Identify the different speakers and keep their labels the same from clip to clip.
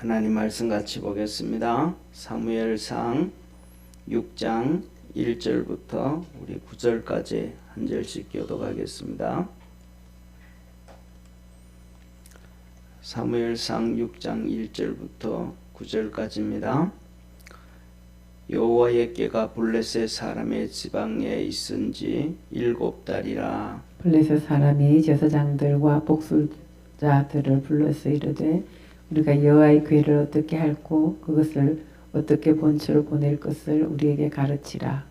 Speaker 1: 하나님 말씀 같이 보겠습니다. 사무엘상 6장 1절부터 우리 9절까지 한 절씩 교독하겠습니다. 사무엘상 6장 1절부터 9절까지입니다. 여호와의 궤가 블레셋 사람의 지방에 있은지 7달이라.
Speaker 2: 블레셋 사람이 제사장들과 복술자들을 불러서 이르되 우리가 여호와의 궤를 어떻게 할고 그것을 어떻게 본처로 보낼 것을 우리에게 가르치라.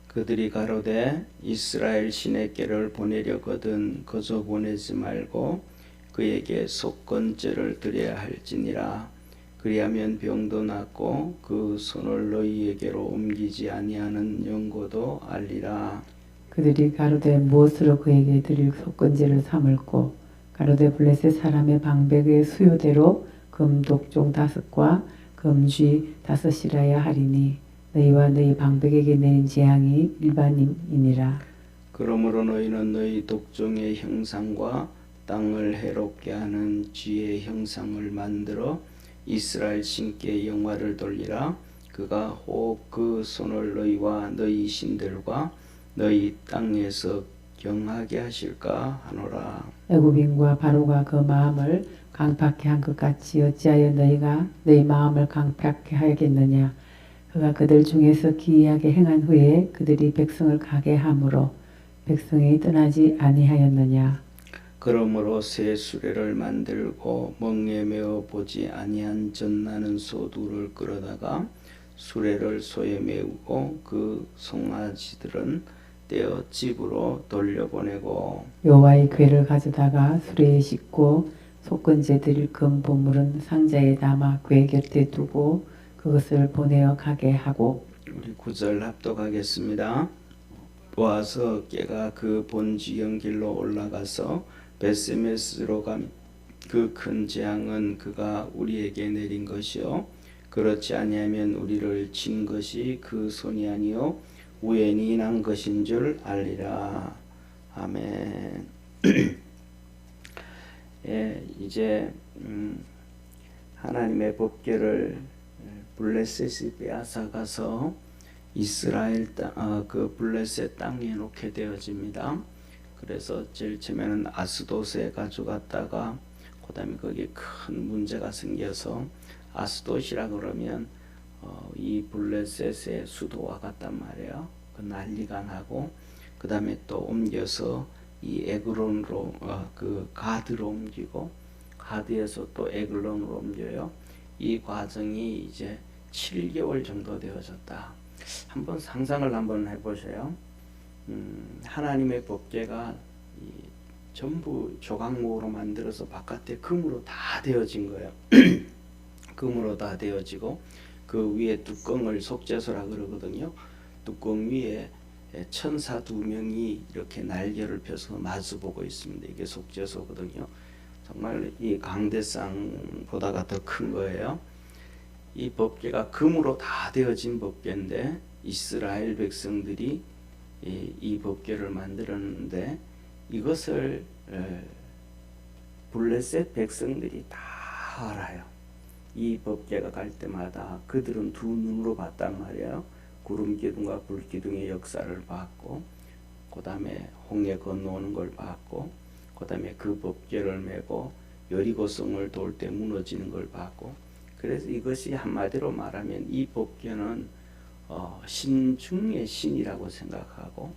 Speaker 1: 그들이 가로되 이스라엘 신의 궤를 보내려거든 거저 보내지 말고 그에게 속건제를 드려야 할지니라. 그리하면 병도 낫고 그 손을 너희에게로 옮기지 아니하는 연고도 알리라.
Speaker 2: 그들이 가로되 무엇으로 그에게 드릴 속건제를 삼을꼬. 가로되 블레셋 사람의 방백의 수요대로 금독종 5과 금쥐 5이라야 하리니 너희와 너희 방백에게 내린 재앙이 일반이니라.
Speaker 1: 그러므로 너희는 너희 독종의 형상과 땅을 해롭게 하는 쥐의 형상을 만들어 이스라엘 신께 영화를 돌리라. 그가 혹 그 손을 너희와 너희 신들과 너희 땅에서 경하게 하실까 하노라.
Speaker 2: 애굽인과 바로가 그 마음을 강팍해 한 것 같이 어찌하여 너희가 너희 마음을 강팍해 하겠느냐. 그가 그들 중에서 기이하게 행한 후에 그들이 백성을 가게 함으로 백성이 떠나지 아니하였느냐.
Speaker 1: 그러므로 새 수레를 만들고 멍에 메어 보지 아니한 젖나는 소 둘을 끌어다가 수레를 소에 메우고 그 송아지들은 떼어 집으로 돌려보내고
Speaker 2: 여호와의 궤를 가져다가 수레에 싣고 속건제 드릴 금 보물은 상자에 담아 궤 곁에 두고 그것을 보내어 가게 하고.
Speaker 1: 우리 9절 합독하겠습니다. 보아서 궤가 그 본지경 길로 올라가서 베스메스로 간 그 큰 재앙은 그가 우리에게 내린 것이요 그렇지 아니하면 우리를 친 것이 그 손이 아니요 우연히 난 것인 줄 알리라. 아멘. 예, 이제 하나님의 법궤를 블레셋이 빼앗아가서 이스라엘 그 블레셋 땅에 놓게 되어집니다. 그래서 제일 처음에는 아스돗에 가져갔다가 그다음에 거기에 큰 문제가 생겨서 아스돗이라 그러면 이 블레셋의 수도와 같단 말이에요. 그 난리가 나고 그 다음에 또 옮겨서 이 에그론으로 그 가드로 옮기고 가드에서 또 에글론으로 옮겨요. 이 과정이 이제 7개월 정도 되어졌다. 한번 상상을 한번 해보세요. 하나님의 법궤가 전부 조각목으로 만들어서 바깥에 금으로 다 되어진 거예요. 금으로 다 되어지고 그 위에 뚜껑을 속죄소라 그러거든요. 뚜껑 위에 천사 2명이 이렇게 날개를 펴서 마주보고 있습니다. 이게 속죄소거든요. 정말 이 강대상보다가 더 큰 거예요. 이 법궤가 금으로 다 되어진 법궤인데 이스라엘 백성들이 이 법궤를 만들었는데 이것을 블레셋 백성들이 다 알아요. 이 법궤가 갈 때마다 그들은 두 눈으로 봤단 말이에요. 구름 기둥과 불 기둥의 역사를 봤고, 그 다음에 홍해 건너오는 걸 봤고, 그 다음에 그 법궤를 메고 여리고성을 돌 때 무너지는 걸 봤고, 그래서 이것이 한마디로 말하면 이 법궤는 신 중의 신이라고 생각하고,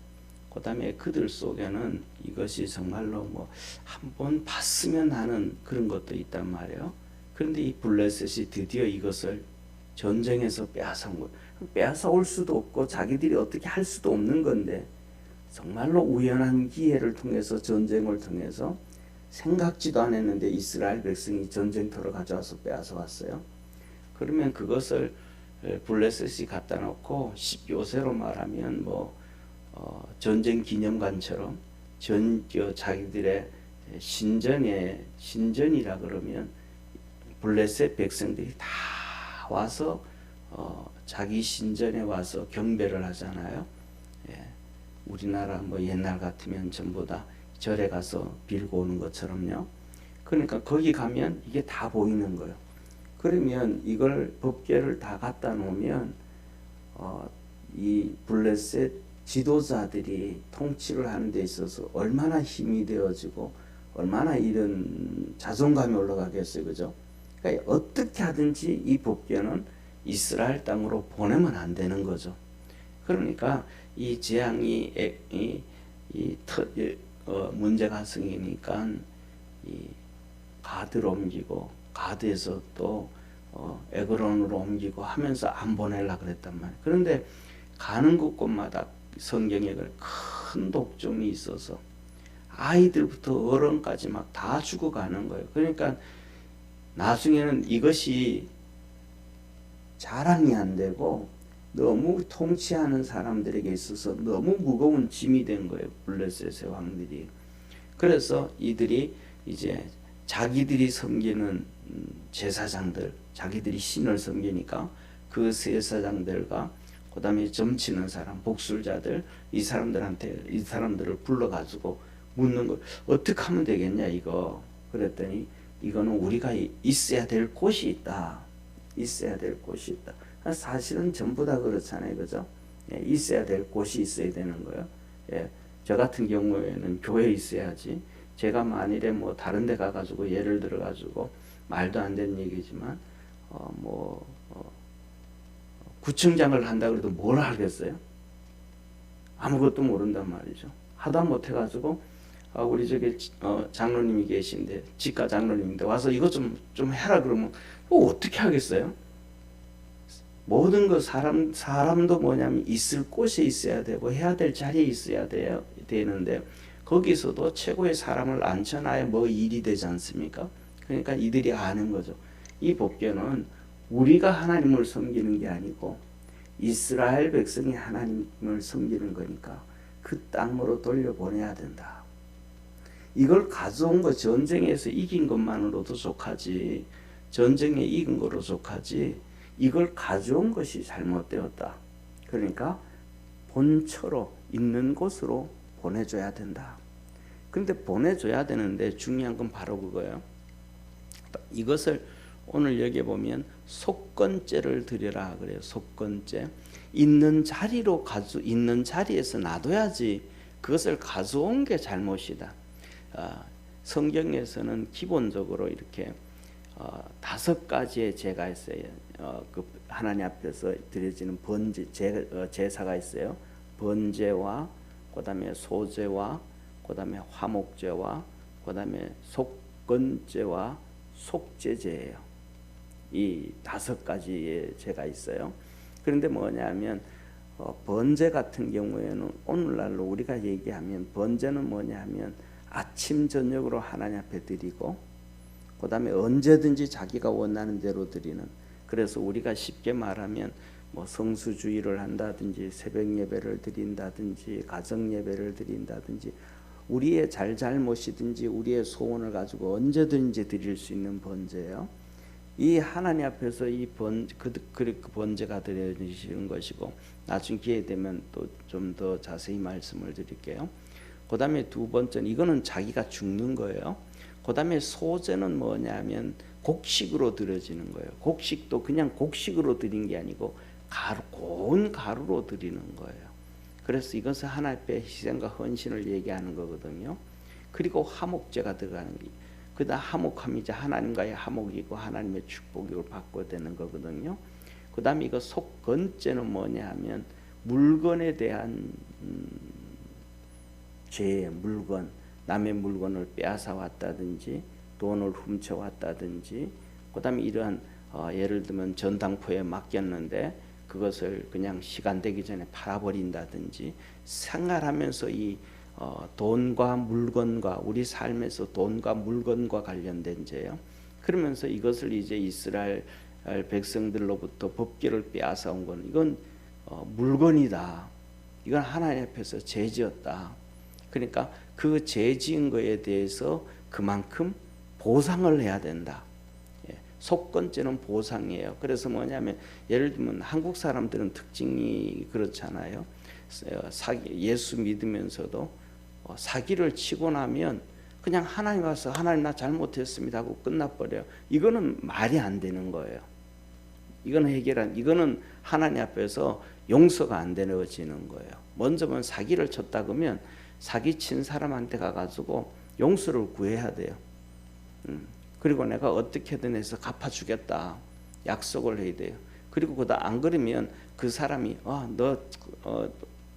Speaker 1: 그 다음에 그들 속에는 이것이 정말로 뭐 한번 봤으면 하는 그런 것도 있단 말이에요. 그런데 이 블레셋이 드디어 이것을 전쟁에서 빼앗아온 거예요. 빼앗아올 수도 없고 자기들이 어떻게 할 수도 없는 건데 정말로 우연한 기회를 통해서 전쟁을 통해서 생각지도 않았는데 이스라엘 백성이 전쟁터로 가져와서 빼앗아왔어요. 그러면 그것을 블레셋이 갖다 놓고 요새로 말하면 뭐 전쟁 기념관처럼 자기들의 신전이라 그러면 블레셋 백성들이 다 와서 자기 신전에 와서 경배를 하잖아요. 예, 우리나라 뭐 옛날 같으면 전부 다 절에 가서 빌고 오는 것처럼요. 그러니까 거기 가면 이게 다 보이는 거예요. 그러면 이걸 법궤를 다 갖다 놓으면 이 블레셋 지도자들이 통치를 하는 데 있어서 얼마나 힘이 되어지고 얼마나 이런 자존감이 올라가겠어요, 그죠? 그러니까 어떻게 하든지 이 법궤는 이스라엘 땅으로 보내면 안 되는 거죠. 그러니까 이 재앙이 문제가 생기니까 이 가드로 옮기고 가드에서 또 에그론으로 옮기고 하면서 안 보내려고 그랬단 말이에요. 그런데 가는 곳곳마다 성경에 큰 독점이 있어서 아이들부터 어른까지 막 다 죽어가는 거예요. 그러니까 나중에는 이것이 자랑이 안 되고 너무 통치하는 사람들에게 있어서 너무 무거운 짐이 된 거예요. 블레셋의 왕들이. 그래서 이들이 이제 자기들이 섬기는 제사장들, 자기들이 신을 섬기니까 그 제사장들과 그 다음에 점치는 사람, 복술자들, 이 사람들을 불러가지고 묻는 걸 어떻게 하면 되겠냐 이거. 그랬더니 이거는 우리가 있어야 될 곳이 있다. 있어야 될 곳이 있다. 사실은 전부 다 그렇잖아요, 그죠? 예, 있어야 될 곳이 있어야 되는 거예요. 예, 저 같은 경우에는 교회에 있어야지. 제가 만일에 뭐 다른 데 가가지고 예를 들어가지고 말도 안 되는 얘기지만 구청장을 한다 그래도 뭘 하겠어요? 아무것도 모른단 말이죠. 하다 못해가지고 우리 저기 장로님이 계신데 지가 장로님인데 와서 이거 좀 해라 그러면 어떻게 하겠어요? 모든 것 사람도 뭐냐면 있을 곳에 있어야 되고 해야 될 자리에 있어야 되는데 거기서도 최고의 사람을 앉혀놔야 뭐 일이 되지 않습니까? 그러니까 이들이 아는 거죠. 이 법궤는 우리가 하나님을 섬기는 게 아니고 이스라엘 백성이 하나님을 섬기는 거니까 그 땅으로 돌려보내야 된다. 이걸 가져온 거 전쟁에서 이긴 것만으로도 족하지, 전쟁에 이긴 거로 족하지, 이걸 가져온 것이 잘못되었다. 그러니까 본처로 있는 곳으로 보내줘야 된다. 근데 보내줘야 되는데 중요한 건 바로 그거예요. 이것을 오늘 여기 보면 속건죄를 드려라 그래요. 속건죄. 있는 자리에서 놔둬야지 그것을 가져온 게 잘못이다. 성경에서는 기본적으로 이렇게 5가지의 제가 있어요. 그 하나님 앞에서 드려지는 제사가 있어요. 번제와 그다음에 소제와 그다음에 화목제와 그다음에 속건제와 속죄제예요. 이 5가지의 제가 있어요. 그런데 뭐냐면 번제 같은 경우에는 오늘날로 우리가 얘기하면 번제는 뭐냐면 아침 저녁으로 하나님 앞에 드리고 그 다음에 언제든지 자기가 원하는 대로 드리는, 그래서 우리가 쉽게 말하면 뭐 성수주의를 한다든지 새벽 예배를 드린다든지 가정 예배를 드린다든지 우리의 잘못이든지 우리의 소원을 가지고 언제든지 드릴 수 있는 번제예요. 이 하나님 앞에서 그 번제가 드려지는 것이고, 나중 기회 되면 또 좀 더 자세히 말씀을 드릴게요. 그 다음에 2번째는 이거는 자기가 죽는 거예요. 그 다음에 소제는 뭐냐면 곡식으로 드려지는 거예요. 곡식도 그냥 곡식으로 드린 게 아니고 고운 가루로 드리는 거예요. 그래서 이것은 하나님 앞에 희생과 헌신을 얘기하는 거거든요. 그리고 화목제가 들어가는 게, 그다음 화목함이 이제 하나님과의 화목이고 하나님의 축복을 받고 되는 거거든요. 그 다음에 이거 속건죄는 뭐냐 하면 물건에 대한 죄, 물건, 남의 물건을 빼앗아 왔다든지 돈을 훔쳐 왔다든지, 그 다음에 이러한 예를 들면 전당포에 맡겼는데 그것을 그냥 시간 되기 전에 팔아버린다든지, 생활하면서 이 돈과 물건과 우리 삶에서 돈과 물건과 관련된 죄요. 그러면서 이것을 이제 이스라엘 백성들로부터 법궤를 빼앗아 온 건 이건 물건이다. 이건 하나님 앞에서 죄지었다. 그러니까 그 죄지은 거에 대해서 그만큼 보상을 해야 된다. 속건죄는 보상이에요. 그래서 뭐냐면 예를 들면 한국 사람들은 특징이 그렇잖아요. 예수 믿으면서도 사기를 치고 나면 그냥 하나님 와서 하나님 나 잘못했습니다 하고 끝나버려요. 이거는 말이 안 되는 거예요. 이거는 하나님 앞에서 용서가 안 되어지는 거예요. 먼저는 사기를 쳤다 그러면 사기친 사람한테 가가지고 용서를 구해야 돼요. 그리고 내가 어떻게든 해서 갚아주겠다 약속을 해야 돼요. 그리고 그다 안 그러면 그 사람이 너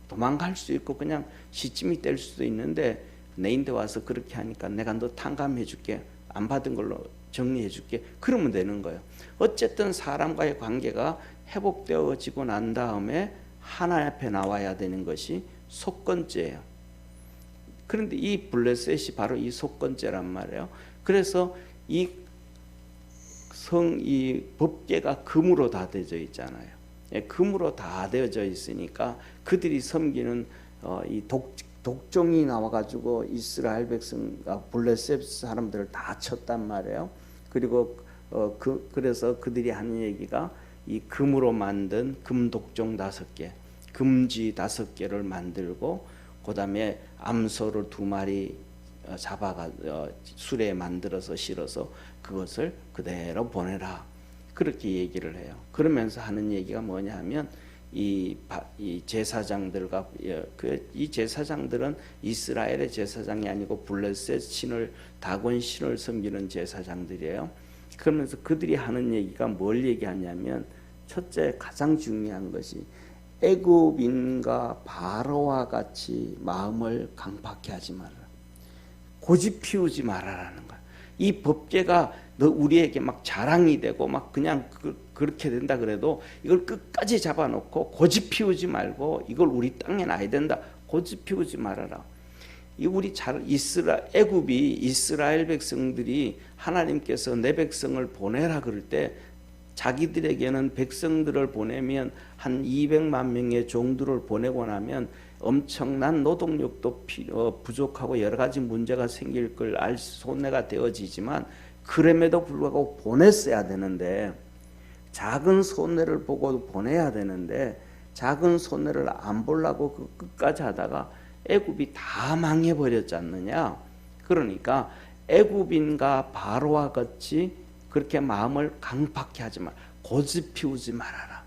Speaker 1: 도망갈 수 있고 그냥 시침이 될 수도 있는데 내인데 와서 그렇게 하니까 내가 너 탕감해 줄게, 안 받은 걸로 정리해 줄게, 그러면 되는 거예요. 어쨌든 사람과의 관계가 회복되어지고 난 다음에 하나님 앞에 나와야 되는 것이 속건죄예요. 그런데 이 블레셋이 바로 이 속건죄란 말이에요. 그래서 이 법궤가 금으로 다 되어져 있잖아요. 금으로 다 되어져 있으니까 그들이 섬기는 이 독종이 나와가지고 이스라엘 백성과 블레셋 사람들을 다 쳤단 말이에요. 그리고 그래서 그들이 하는 얘기가 이 금으로 만든 금독종 5개, 금쥐 5개를 만들고 그다음에 암소를 2마리 잡아가 수레에 만들어서 실어서 그것을 그대로 보내라, 그렇게 얘기를 해요. 그러면서 하는 얘기가 뭐냐 하면 이 제사장들과 이 제사장들은 이스라엘의 제사장이 아니고 블레셋 신을, 다곤 신을 섬기는 제사장들이에요. 그러면서 그들이 하는 얘기가 뭘 얘기하냐면, 첫째 가장 중요한 것이 애굽인과 바로와 같이 마음을 강팍해 하지 말아라, 고집 피우지 말아라는 거야. 이 법궤가 너 우리에게 막 자랑이 되고 막 그냥 그렇게 된다 그래도 이걸 끝까지 잡아놓고 고집 피우지 말고 이걸 우리 땅에 놔야 된다, 고집 피우지 말아라. 이 우리 애굽이 이스라엘 백성들이 하나님께서 내 백성을 보내라 그럴 때 자기들에게는 백성들을 보내면 한 200만 명의 종들을 보내고 나면 엄청난 노동력도 부족하고 여러 가지 문제가 생길 걸 알 손해가 되어지지만, 그럼에도 불구하고 보냈어야 되는데, 작은 손해를 보고 보내야 되는데 작은 손해를 안 보려고 그 끝까지 하다가 애굽이 다 망해버렸지 않느냐. 그러니까 애굽인과 바로와 같이 그렇게 마음을 강팍해 하지 마, 고집 피우지 말아라,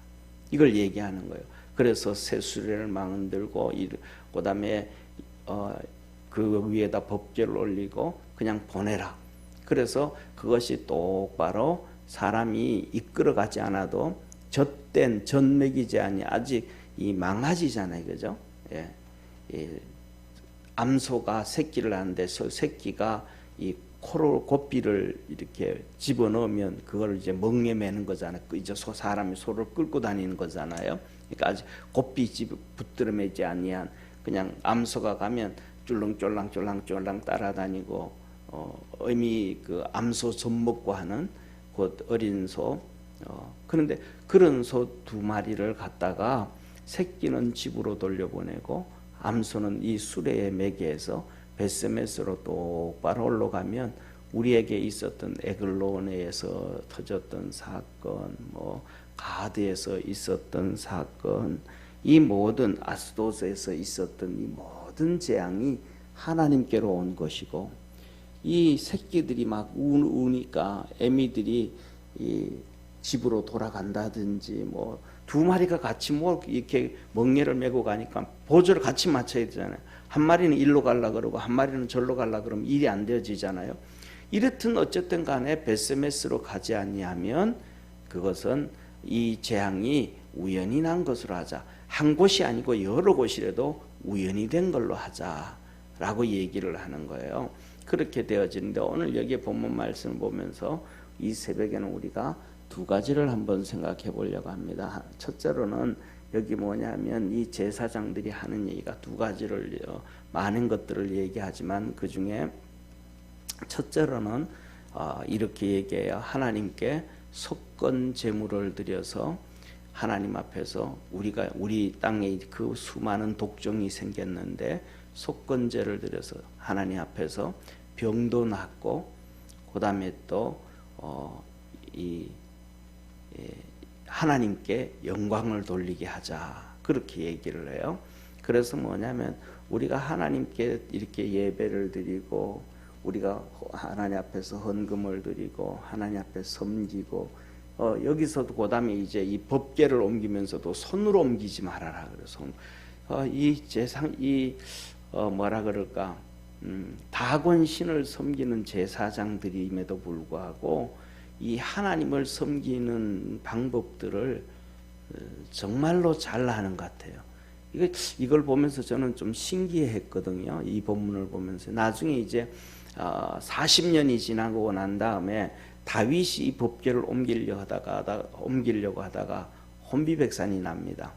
Speaker 1: 이걸 얘기하는 거예요. 그래서 새 수레를 만들고 그 다음에 그 위에다 법궤를 올리고 그냥 보내라. 그래서 그것이 똑바로 사람이 이끌어가지 않아도 젖된 젖먹이지 아니 아직 이 망아지잖아요, 그죠? 예. 암소가 새끼를 하는데 새끼가 이 고삐를 이렇게 집어넣으면 그걸 이제 멍에 매는 거잖아요. 이제 사람이 소를 끌고 다니는 거잖아요. 그러니까 아직 고삐 붙들어 매지 아니한 그냥 암소가 가면 쫄랑쫄랑 따라다니고 의미 그 암소 젖먹고 하는 곧 어린 소. 그런데 그런 소 2마리를 갖다가 새끼는 집으로 돌려보내고 암소는 이 수레에 매개해서 벳세메스로 똑바로 올라가면 우리에게 있었던 에글론에서 터졌던 사건, 가드에서 있었던 사건, 이 모든 아스도스에서 있었던 이 모든 재앙이 하나님께로 온 것이고, 이 새끼들이 막 우니까 애미들이 이 집으로 돌아간다든지 2마리가 같이 이렇게 멍에를 메고 가니까 보조를 같이 맞춰야 되잖아요. 한 마리는 일로 가려 그러고 한 마리는 절로 가려 그러면 일이 안 되어지잖아요. 이렇든 어쨌든 간에 벳세메스로 가지 아니하면 그것은 이 재앙이 우연히 난 것으로 하자, 한 곳이 아니고 여러 곳이라도 우연히 된 걸로 하자라고 얘기를 하는 거예요. 그렇게 되어지는데 오늘 여기에 본문 말씀을 보면서 이 새벽에는 우리가 2가지를 한번 생각해 보려고 합니다. 첫째로는 여기 뭐냐면 이 제사장들이 하는 얘기가 2가지를 많은 것들을 얘기하지만 그 중에 첫째로는 이렇게 얘기해요. 하나님께 속건 제물을 드려서 하나님 앞에서 우리 땅에 그 수많은 독종이 생겼는데 속건제를 드려서 하나님 앞에서 병도 낫고 그 다음에 또 하나님께 영광을 돌리게 하자, 그렇게 얘기를 해요. 그래서 뭐냐면 우리가 하나님께 이렇게 예배를 드리고 우리가 하나님 앞에서 헌금을 드리고 하나님 앞에 섬기고 여기서도 그다음에 이제 이 법궤를 옮기면서도 손으로 옮기지 말아라. 그래서 이 제상 뭐라 그럴까 다곤 신을 섬기는 제사장들임에도 불구하고 이 하나님을 섬기는 방법들을 정말로 잘 하는 것 같아요. 이걸 보면서 저는 좀 신기했거든요. 이 본문을 보면서 나중에 이제 40년이 지나고 난 다음에 다윗이 이 법궤를 옮기려고 하다가 혼비백산이 납니다.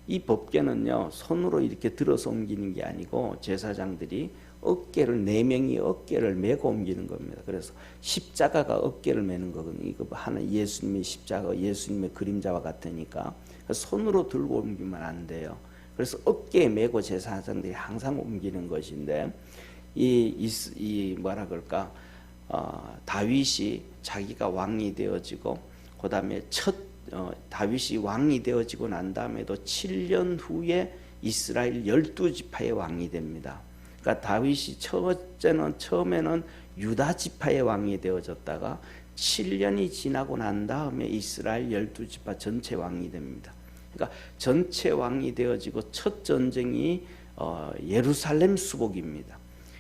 Speaker 1: 이 법궤는요 손으로 이렇게 들어서 옮기는 게 아니고 제사장들이 어깨를 4명이 어깨를 메고 옮기는 겁니다. 그래서 십자가가 어깨를 메는 거거든요. 이거 하나 예수님의 십자가 예수님의 그림자와 같으니까 손으로 들고 옮기면 안 돼요. 그래서 어깨에 메고 제사장들이 항상 옮기는 것인데 이 뭐라 그럴까 다윗이 자기가 왕이 되어지고 그다음에 다윗이 왕이 되어지고 난 다음에도 7년 후에 이스라엘 12지파의 왕이 됩니다. 그러니까 다윗이 처음에는 유다 지파의 왕이 되어졌다가 7년이 지나고 난 다음에 이스라엘 12지파 전체 왕이 됩니다. 그러니까 전체 왕이 되어지고 첫 전쟁이 예루살렘 수복입니다.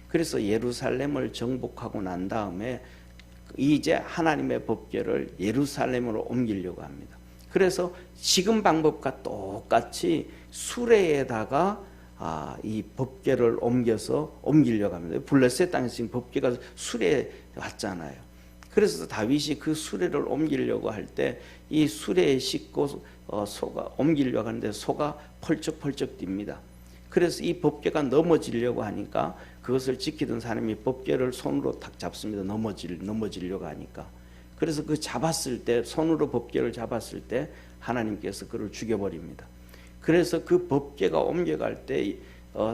Speaker 1: 그래서 예루살렘을 정복하고 난 다음에 이제 하나님의 법궤를 예루살렘으로 옮기려고 합니다. 그래서 지금 방법과 똑같이 수레에다가 이 법궤를 옮기려고 합니다. 블레셋 땅에서 지금 법궤가 수레에 왔잖아요. 그래서 다윗이 그 수레를 옮기려고 할 때 이 수레에 싣고 소가 옮기려고 하는데 소가 펄쩍펄쩍 뜁니다. 그래서 이 법궤가 넘어지려고 하니까 그것을 지키던 사람이 법궤를 손으로 탁 잡습니다. 넘어지려고 하니까. 그래서 그 잡았을 때 손으로 법궤를 잡았을 때 하나님께서 그를 죽여버립니다. 그래서 그 법궤가 옮겨갈 때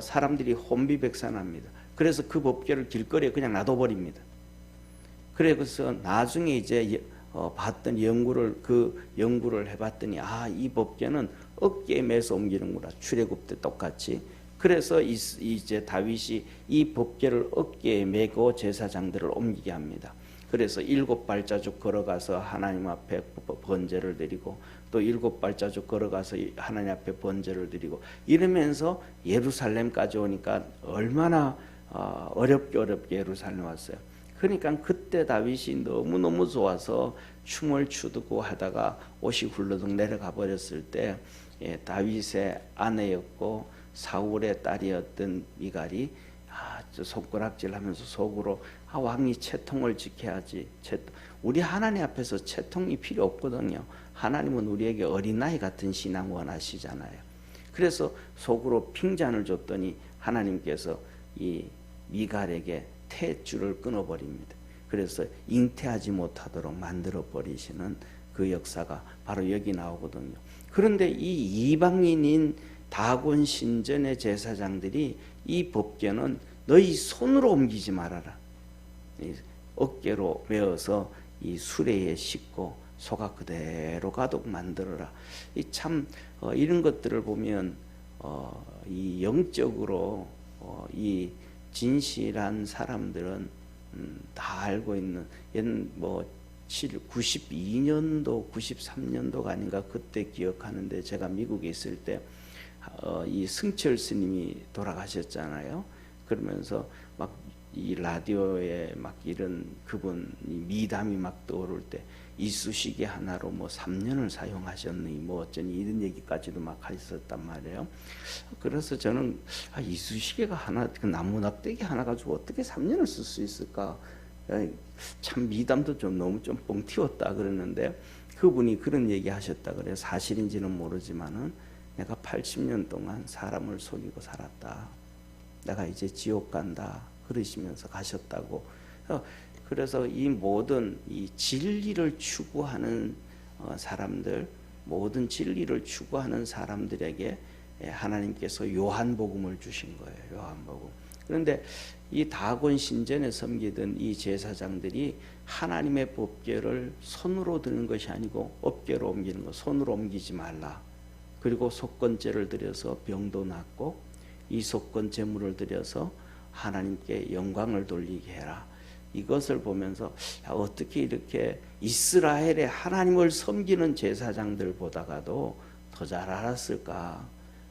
Speaker 1: 사람들이 혼비백산합니다. 그래서 그 법궤를 길거리에 그냥 놔둬버립니다. 그래서 나중에 이제 봤던 연구를 해봤더니 이 법궤는 어깨에 매서 옮기는구나. 출애굽 때 똑같이. 그래서 이제 다윗이 이 법궤를 어깨에 메고 제사장들을 옮기게 합니다. 그래서 7발자국 걸어가서 하나님 앞에 번제를 드리고 또 7발자국 걸어가서 하나님 앞에 번제를 드리고 이러면서 예루살렘까지 오니까 얼마나 어렵게 예루살렘 왔어요. 그러니까 그때 다윗이 너무너무 좋아서 춤을 추고 하다가 옷이 훌러덩 내려가 버렸을 때 다윗의 아내였고 사울의 딸이었던 미갈이 손가락질하면서 속으로 왕이 채통을 지켜야지. 우리 하나님 앞에서 채통이 필요 없거든요. 하나님은 우리에게 어린아이 같은 신앙 원하시잖아요. 그래서 속으로 빙잔을 줬더니 하나님께서 이 미갈에게 태줄을 끊어버립니다. 그래서 잉태하지 못하도록 만들어 버리시는 그 역사가 바로 여기 나오거든요. 그런데 이 이방인인 다곤 신전의 제사장들이 이 법궤는 너희 손으로 옮기지 말아라. 어깨로 메어서 이 수레에 싣고 소가 그대로 가도록 만들어라. 참 이런 것들을 보면 이 영적으로 이 진실한 사람들은 다 알고 있는 92년도 93년도가 아닌가 그때 기억하는데 제가 미국에 있을 때 이 승철 스님이 돌아가셨잖아요. 그러면서 막 이 라디오에 막 이런 그분 미담이 막 떠오를 때 이쑤시개 하나로 3년을 사용하셨니 어쩌니 이런 얘기까지도 막 하셨단 말이에요. 그래서 저는 이쑤시개가 하나 그 나무 납대기 하나 가지고 어떻게 3년을 쓸 수 있을까? 참 미담도 좀 너무 좀 뻥 튀었다 그러는데 그분이 그런 얘기 하셨다 그래요. 사실인지는 모르지만은 내가 80년 동안 사람을 속이고 살았다. 내가 이제 지옥 간다. 그러시면서 가셨다고. 그래서 이 모든 이 진리를 추구하는 사람들, 모든 진리를 추구하는 사람들에게 하나님께서 요한복음을 주신 거예요. 요한복음. 그런데 이 다곤 신전에 섬기던 이 제사장들이 하나님의 법궤를 손으로 드는 것이 아니고 어깨로 옮기는 거, 손으로 옮기지 말라. 그리고 속건제를 드려서 병도 낫고 이 속건 제물을 드려서 하나님께 영광을 돌리게 해라. 이것을 보면서 어떻게 이렇게 이스라엘의 하나님을 섬기는 제사장들보다가도 더 잘 알았을까?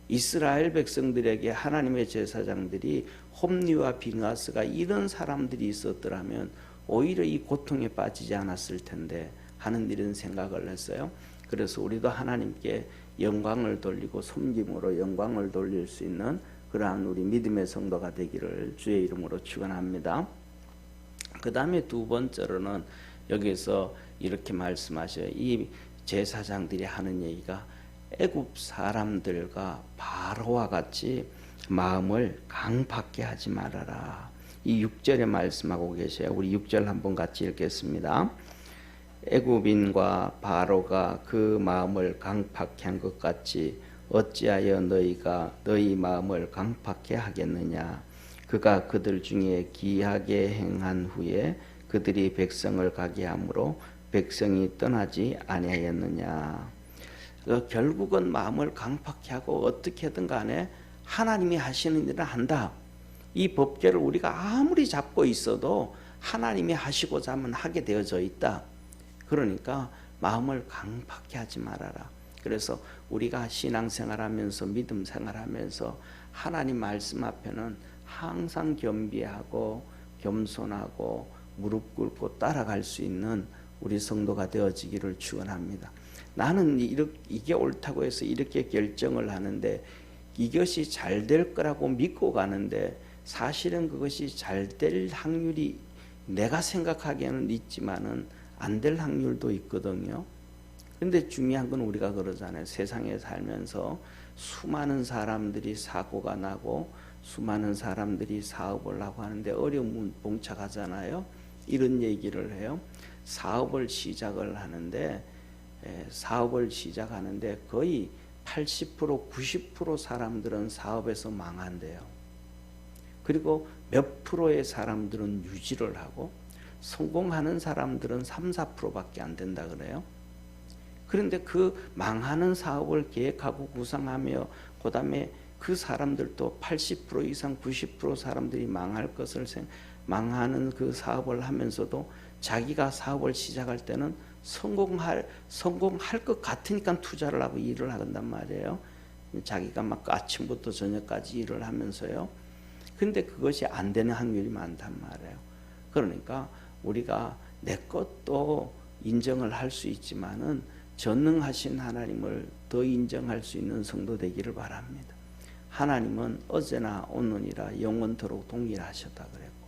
Speaker 1: 이스라엘 백성들에게 하나님의 제사장들이 홈리와 비나스가 이런 사람들이 있었더라면 오히려 이 고통에 빠지지 않았을 텐데 하는 이런 생각을 했어요. 그래서 우리도 하나님께 영광을 돌리고 섬김으로 영광을 돌릴 수 있는 그러한 우리 믿음의 성도가 되기를 주의 이름으로 축원합니다. 그 다음에 두 번째로는 여기서 이렇게 말씀하셔요. 이 제사장들이 하는 얘기가 애굽 사람들과 바로와 같이 마음을 강팍게 하지 말아라. 이 6절에 말씀하고 계셔요. 우리 6절 한번 같이 읽겠습니다. 애굽인과 바로가 그 마음을 강팍게 한 것 같이 어찌하여 너희가 너희 마음을 강팍게 하겠느냐. 그가 그들 중에 기하게 행한 후에 그들이 백성을 가게 함으로 백성이 떠나지 아니하였느냐. 결국은 마음을 강팍케 하고 어떻게든 간에 하나님이 하시는 일을 한다. 이 법궤를 우리가 아무리 잡고 있어도 하나님이 하시고자 하면 하게 되어져 있다. 그러니까 마음을 강팍케 하지 말아라. 그래서 우리가 신앙생활하면서 믿음 생활하면서 하나님 말씀 앞에는 항상 겸비하고 겸손하고 무릎 꿇고 따라갈 수 있는 우리 성도가 되어지기를 축원합니다. 나는 이게 옳다고 해서 이렇게 결정을 하는데 이것이 잘 될 거라고 믿고 가는데 사실은 그것이 잘 될 확률이 내가 생각하기에는 있지만은 안 될 확률도 있거든요. 근데 중요한 건 우리가 그러잖아요. 세상에 살면서 수많은 사람들이 사고가 나고 수많은 사람들이 사업을 하고 하는데 어려움은 봉착하잖아요. 이런 얘기를 해요. 사업을 시작하는데 거의 80% 90% 사람들은 사업에서 망한대요. 그리고 몇 프로의 사람들은 유지를 하고 성공하는 사람들은 3, 4%밖에 안 된다 그래요. 그런데 그 망하는 사업을 계획하고 구상하며 그다음에 그 사람들도 80% 이상 90% 사람들이 망하는 그 사업을 하면서도 자기가 사업을 시작할 때는 성공할 것 같으니까 투자를 하고 일을 한단 말이에요. 자기가 막 아침부터 저녁까지 일을 하면서요. 근데 그것이 안 되는 확률이 많단 말이에요. 그러니까 우리가 내 것도 인정을 할 수 있지만은 전능하신 하나님을 더 인정할 수 있는 성도 되기를 바랍니다. 하나님은 어제나 오늘이라 영원토록 동일하셨다 그랬고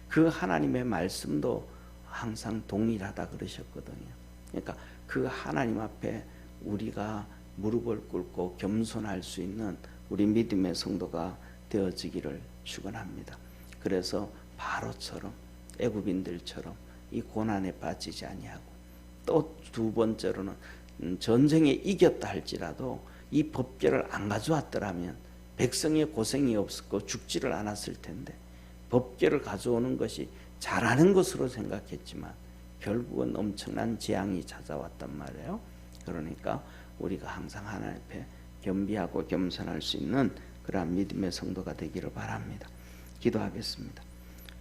Speaker 1: 그 하나님의 말씀도 항상 동일하다 그러셨거든요. 그러니까 그 하나님 앞에 우리가 무릎을 꿇고 겸손할 수 있는 우리 믿음의 성도가 되어지기를 축원합니다. 그래서 바로처럼 애굽인들처럼 이 고난에 빠지지 아니하고 또 두 번째로는 전쟁에 이겼다 할지라도 이 법궤를 안 가져왔더라면 백성의 고생이 없었고 죽지를 않았을 텐데 법궤를 가져오는 것이 잘하는 것으로 생각했지만 결국은 엄청난 재앙이 찾아왔단 말이에요. 그러니까 우리가 항상 하나님 앞에 겸비하고 겸손할 수 있는 그러한 믿음의 성도가 되기를 바랍니다. 기도하겠습니다.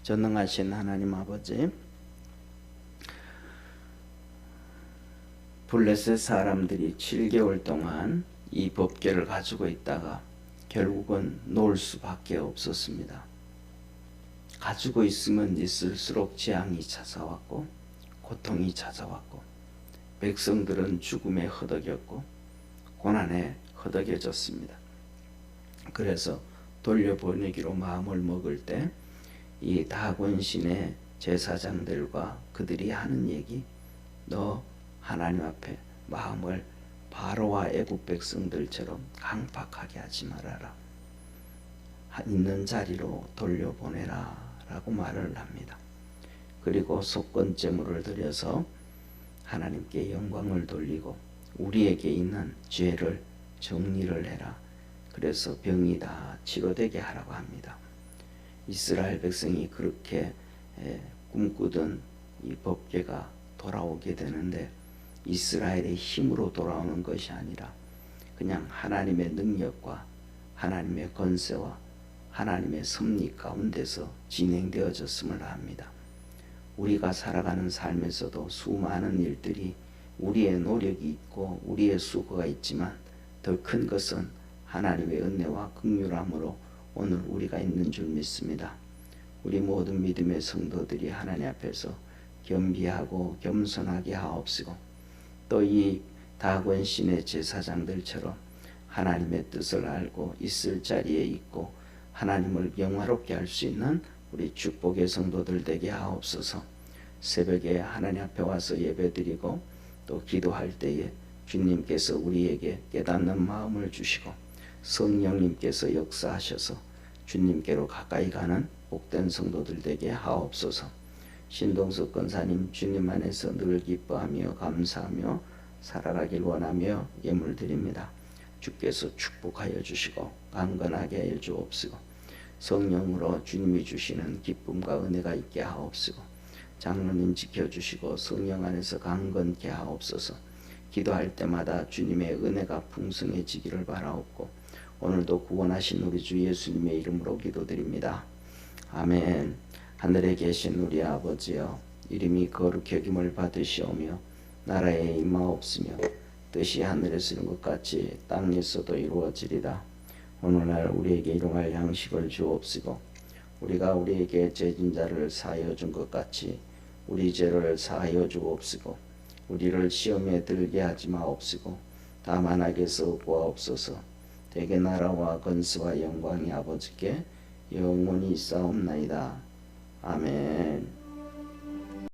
Speaker 1: 전능하신 하나님 아버지, 블레셋 사람들이 7개월 동안 이 법궤를 가지고 있다가 결국은 놓을 수밖에 없었습니다. 가지고 있으면 있을수록 재앙이 찾아왔고 고통이 찾아왔고 백성들은 죽음에 허덕였고 고난에 허덕여졌습니다. 그래서 돌려보내기로 마음을 먹을 때 이 다곤신의 제사장들과 그들이 하는 얘기, 너 하나님 앞에 마음을 바로와 애굽 백성들처럼 강팍하게 하지 말아라. 있는 자리로 돌려보내라 라고 말을 합니다. 그리고 속건제물을 드려서 하나님께 영광을 돌리고 우리에게 있는 죄를 정리를 해라. 그래서 병이 다 치료되게 하라고 합니다. 이스라엘 백성이 그렇게 꿈꾸던 이 법궤가 돌아오게 되는데 이스라엘의 힘으로 돌아오는 것이 아니라 그냥 하나님의 능력과 하나님의 권세와 하나님의 섭리 가운데서 진행되어졌음을 합니다. 우리가 살아가는 삶에서도 수많은 일들이 우리의 노력이 있고 우리의 수고가 있지만 더 큰 것은 하나님의 은혜와 긍휼함으로 오늘 우리가 있는 줄 믿습니다. 우리 모든 믿음의 성도들이 하나님 앞에서 겸비하고 겸손하게 하옵시고 또 이 다곤신의 제사장들처럼 하나님의 뜻을 알고 있을 자리에 있고 하나님을 영화롭게 할 수 있는 우리 축복의 성도들 되게 하옵소서. 새벽에 하나님 앞에 와서 예배드리고 또 기도할 때에 주님께서 우리에게 깨닫는 마음을 주시고 성령님께서 역사하셔서 주님께로 가까이 가는 복된 성도들 되게 하옵소서. 신동석 권사님 주님 안에서 늘 기뻐하며 감사하며 살아가길 원하며 예물 드립니다. 주께서 축복하여 주시고 강건하게 하여 주옵시고 성령으로 주님이 주시는 기쁨과 은혜가 있게 하옵시고 장로님 지켜주시고 성령 안에서 강건케 하옵소서. 기도할 때마다 주님의 은혜가 풍성해지기를 바라옵고 오늘도 구원하신 우리 주 예수님의 이름으로 기도드립니다. 아멘. 하늘에 계신 우리 아버지여, 이름이 거룩히 여김을 받으시오며 나라에 임하옵시며 뜻이 하늘에서 이룬 것 같이 땅에서도 이루어지리다. 오늘날 우리에게 일용할 양식을 주옵시고 우리가 우리에게 죄진 자를 사하여 준 것 같이 우리 죄를 사하여 주옵시고 우리를 시험에 들게 하지 마옵시고 다만 악에서 구하옵소서. 대개 나라와 권세와 영광이 아버지께 영원히 있사옵나이다. 아멘.